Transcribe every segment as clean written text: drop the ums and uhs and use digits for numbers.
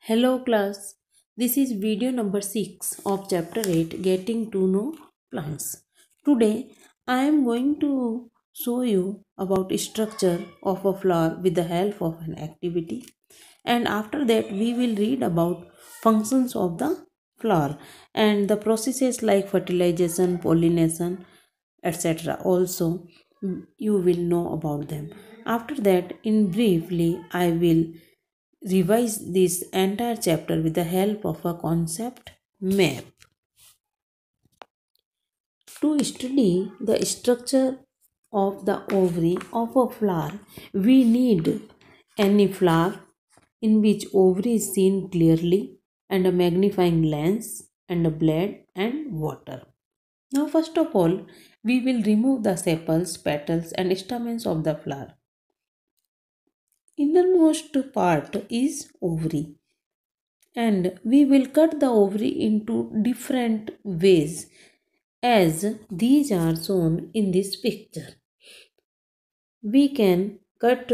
Hello class, this is video number 6 of chapter 8 Getting to Know Plants. Today I am going to show you about structure of a flower with the help of an activity, and after that we will read about functions of the flower and the processes like fertilization, pollination, etc. Also you will know about them. After that, in briefly I will revise this entire chapter with the help of a concept map. To study the structure of the ovary of a flower, we need any flower in which ovary is seen clearly and a magnifying lens and a blade and water. Now first of all, we will remove the sepals, petals and stamens of the flower. Innermost part is ovary, and we will cut the ovary into different ways as these are shown in this picture. We can cut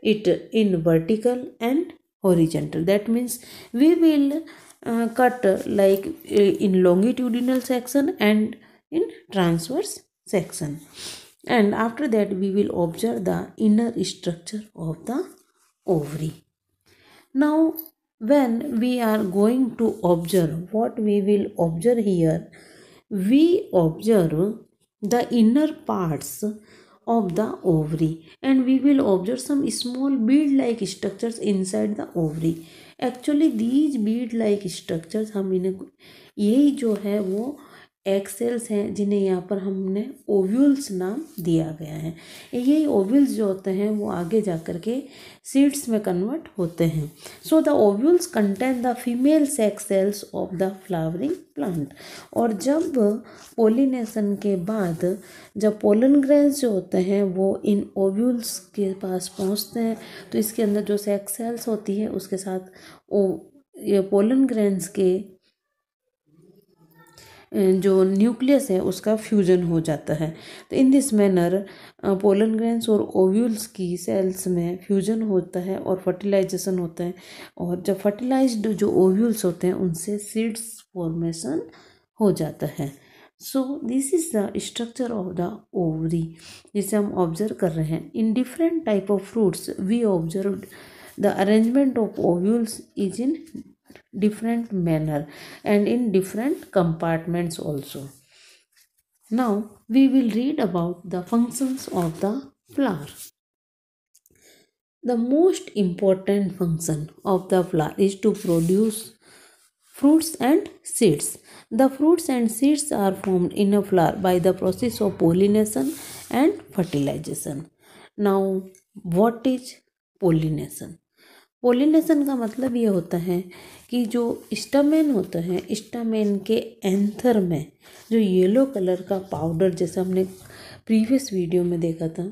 it in vertical and horizontal. That means we will cut in longitudinal section and in transverse section, and after that we will observe the inner structure of the ovary. Now when we are going to observe, what we will observe here, we observe the inner parts of the ovary, and we will observe some small bead like structures inside the ovary. Actually these bead like structures हम इन्हें यही जो है वो egg cells हैं जिन्हें यहाँ पर हमने ओव्यूल्स नाम दिया गया है। यही ओव्यूल्स जो होते हैं वो आगे जा कर के सीड्स में कन्वर्ट होते हैं। So the ovules contain the female sex sales of the flowering plant. और जब पोलिनेशन के बाद जब पोलन ग्रेन्स जो होते हैं वो इन ओव्यूल्स के पास पहुँचते हैं तो इसके अंदर जो सेक्स सेल्स होती है उसके साथ ये पोलन ग्रेन्स के जो न्यूक्लियस है उसका फ्यूजन हो जाता है। तो in this manner pollen grains और ओव्यूल्स की सेल्स में फ्यूजन होता है और फर्टिलाइजेशन होता है, और जब फर्टिलाइज्ड जो ओव्यूल्स होते हैं उनसे सीड्स फॉर्मेशन हो जाता है। So this is the structure of the ovary जिसे हम ऑब्जर्व कर रहे हैं। In different type of fruits we observe the arrangement of ovules is in different manner and in different compartments also. Now we will read about the functions of the flower. The most important function of the flower is to produce fruits and seeds. The fruits and seeds are formed in a flower by the process of pollination and fertilization. Now what is pollination? Pollination का मतलब ये होता है कि जो स्टमेन होता है, स्टमेन के एंथर में जो येलो कलर का पाउडर जैसा हमने प्रीवियस वीडियो में देखा था,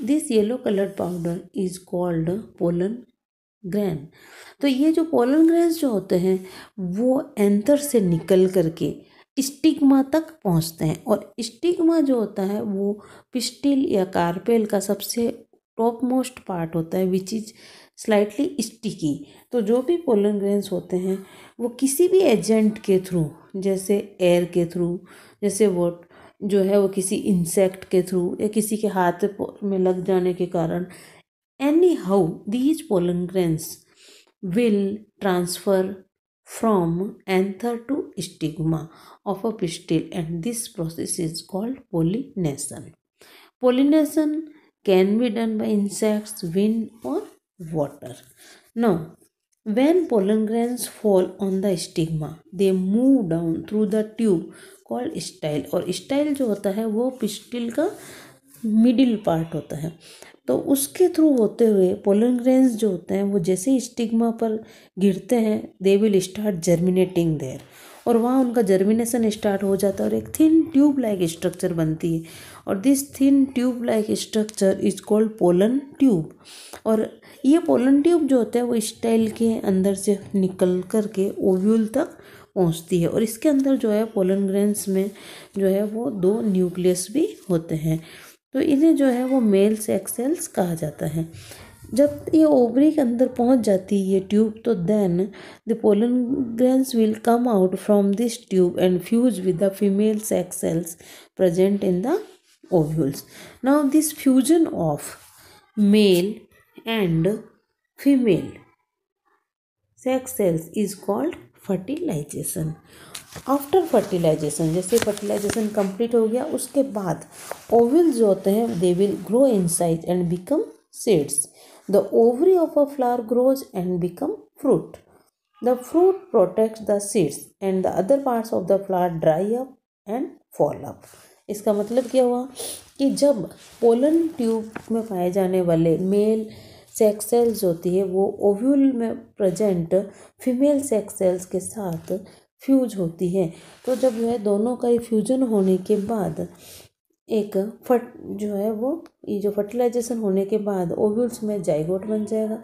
this yellow colour powder is called pollen grain. तो ये जो पोलन ग्रेन्स जो होते हैं वो एंथर से निकल करके स्टिग्मा तक पहुंचते हैं, और स्टिग्मा जो होता है वो पिस्टिल या कार्पेल का सबसे टॉप मोस्ट पार्ट होता है विच इज स्लाइटली स्टिकी। तो जो भी पोलन ग्रेन्स होते हैं वो किसी भी एजेंट के थ्रू, जैसे एयर के थ्रू, जैसे वो जो है वो किसी इंसेक्ट के थ्रू या किसी के हाथ में लग जाने के कारण, any how these pollen grains will transfer from anther to stigma of a pistil, and this process is called pollination. Pollination can be done by insects, wind or water. Now when pollen grains fall on the stigma they move down through the tube called style, और style जो होता है वो pistil का middle part होता है। तो उसके थ्रू होते हुए पोलन ग्रेन्स जो होते हैं वो जैसे ही स्टिग्मा पर गिरते हैं they will start germinating there, और वहाँ उनका जर्मिनेशन स्टार्ट हो जाता है और एक थिन ट्यूब लाइक स्ट्रक्चर बनती है, और this thin tube like structure is called pollen tube. और ये पोलन ट्यूब जो होता है वो स्टाइल के अंदर से निकल कर के ओव्यूल तक पहुंचती है, और इसके अंदर जो है पोलन ग्रेन्स में जो है वो 2 न्यूक्लियस भी होते हैं। तो इन्हें जो है वो मेल सेक्स सेल्स कहा जाता है। जब ये ओवरी के अंदर पहुंच जाती है ये ट्यूब, तो then the pollen grains will come out from this tube and fuse with the female sex cells present in the ovules. Now this fusion of male and female sex cells is called fertilisation. After fertilisation, जैसे fertilisation complete हो गया उसके बाद ovules जो होते हैं they will grow in size and become seeds. The ovary of a flower grows and become fruit. The fruit protects the seeds and the other parts of the flower dry up and fall up. इसका मतलब क्या हुआ कि जब pollen tube में पाए जाने वाले मेल सेक्स सेल्स होती है वो ओव्यूल में प्रेजेंट फीमेल सेक्स सेल्स के साथ फ्यूज होती है. तो जब वह दोनों का फ्यूजन होने के बाद एक जो है वो ये जो फर्टिलाइजेशन होने के बाद ओव्यूल्स में जाइगोट बन जाएगा.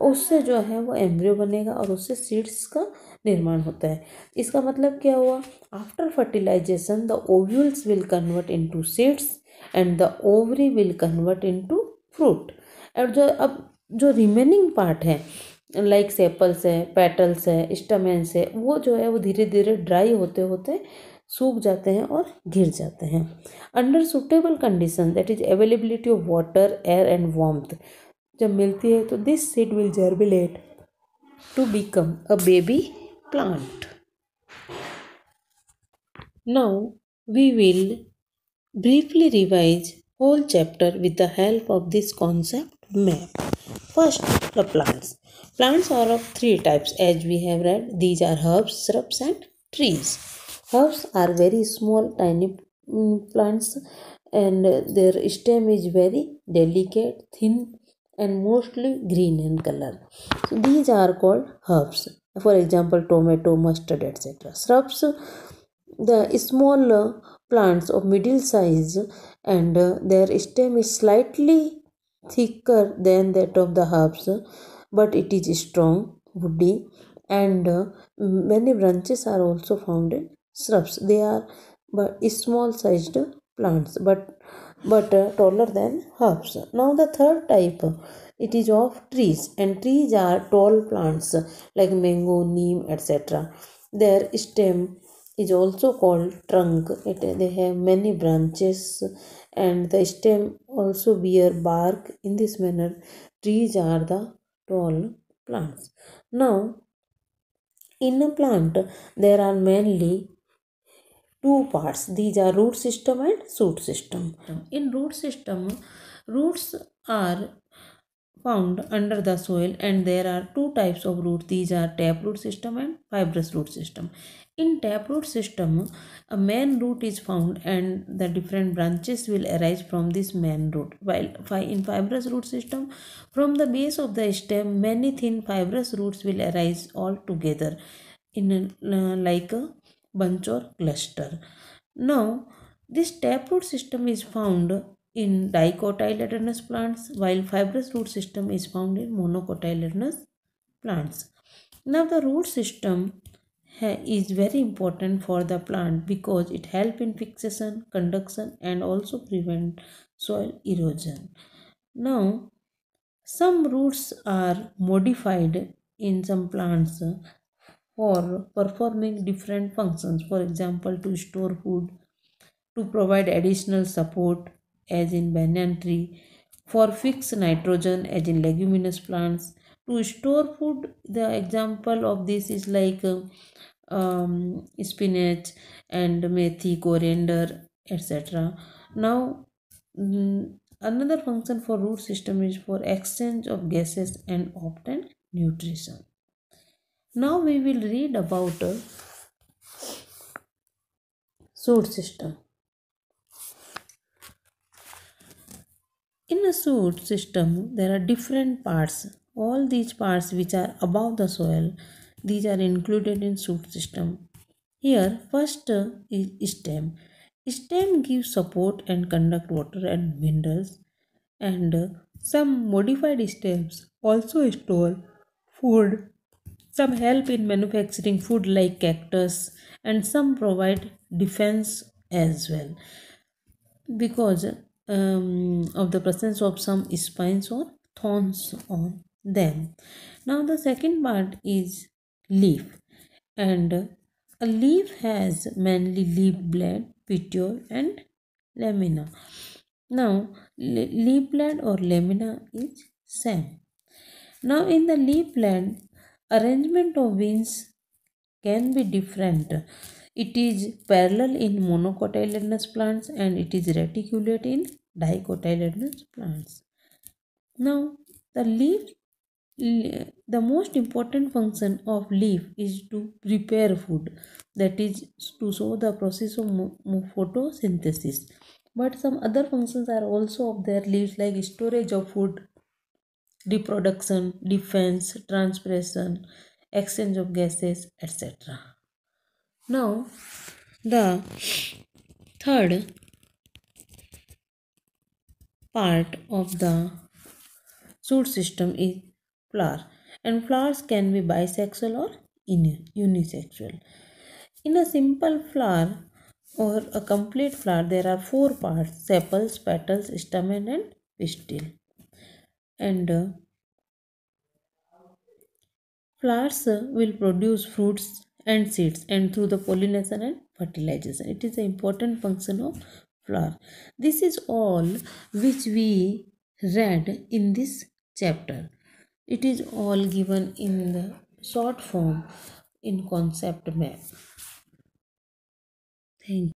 उससे जो है वो एम्ब्रियो बनेगा और उससे सीड्स का निर्माण होता है. इसका मतलब क्या हुआ, after fertilisation the ovules will convert into seeds and the ovary will convert into fruit. और जो रिमेनिंग पार्ट है लाइक सेपल्स है, पेटल्स है, स्टमेंस है, वो जो है वो धीरे धीरे ड्राई होते होते सूख जाते हैं और गिर जाते हैं. Under suitable condition that is availability of water, air and warmth जब मिलती है तो this seed will germinate to become a baby plant. Now we will briefly revise whole chapter with the help of this concept map. First, the plants. Plants are of three types as we have read. These are herbs, shrubs and trees. Herbs are very small tiny plants and their stem is very delicate, thin and mostly green in color. So these are called herbs. For example, tomato, mustard, etc. Shrubs, the small plants of middle size and their stem is slightly thicker than that of the herbs, but it is strong, woody and many branches are also found in shrubs. They are but small sized plants but taller than herbs. Now the third type, it is of trees, and trees are tall plants like mango, neem, etc. Their stem is also called trunk. They have many branches and the stem also bear bark. In this manner, trees are the tall plants. Now, in a plant, there are mainly two parts. These are root system and shoot system. In root system, roots are found under the soil and there are two types of roots. These are taproot system and fibrous root system. In taproot system, a main root is found and the different branches will arise from this main root. While in fibrous root system, from the base of the stem, many thin fibrous roots will arise all together in like a bunch or cluster. Now, this taproot system is found in dicotyledonous plants, while fibrous root system is found in monocotyledonous plants. Now, the root system is very important for the plant because it helps in fixation, conduction, and also prevent soil erosion. Now, some roots are modified in some plants for performing different functions. For example, to store food, to provide additional support as in banyan tree, for fixed nitrogen as in leguminous plants, to store food. The example of this is like spinach and methi, coriander, etc. Now, another function for root system is for exchange of gases and obtain nutrition. Now we will read about shoot system. In a shoot system, there are different parts. All these parts which are above the soil, these are included in shoot system. Here, first is stem. Stem gives support and conduct water and minerals, and some modified stems also store food. Some help in manufacturing food like cactus, and some provide defense as well because of the presence of some spines or thorns on them. Now the second part is leaf, and a leaf has mainly leaf blade, petiole and lamina. Now leaf blade or lamina is same. Now in the leaf blade, arrangement of veins can be different. It is parallel in monocotyledonous plants and it is reticulate in dicotyledonous plants. Now the leaf, the most important function of leaf is to prepare food, that is to show the process of photosynthesis. But some other functions are also of their leaves, like storage of food, reproduction, defense, transpiration, exchange of gases, etc. Now, the third part of the shoot system is flower, and flowers can be bisexual or unisexual. In a simple flower or a complete flower, there are four parts: sepals, petals, stamen, and pistil. And flowers will produce fruits and seeds, and through the pollination and fertilization. It is an important function of flower. This is all which we read in this chapter. It is all given in the short form in concept map. Thank you.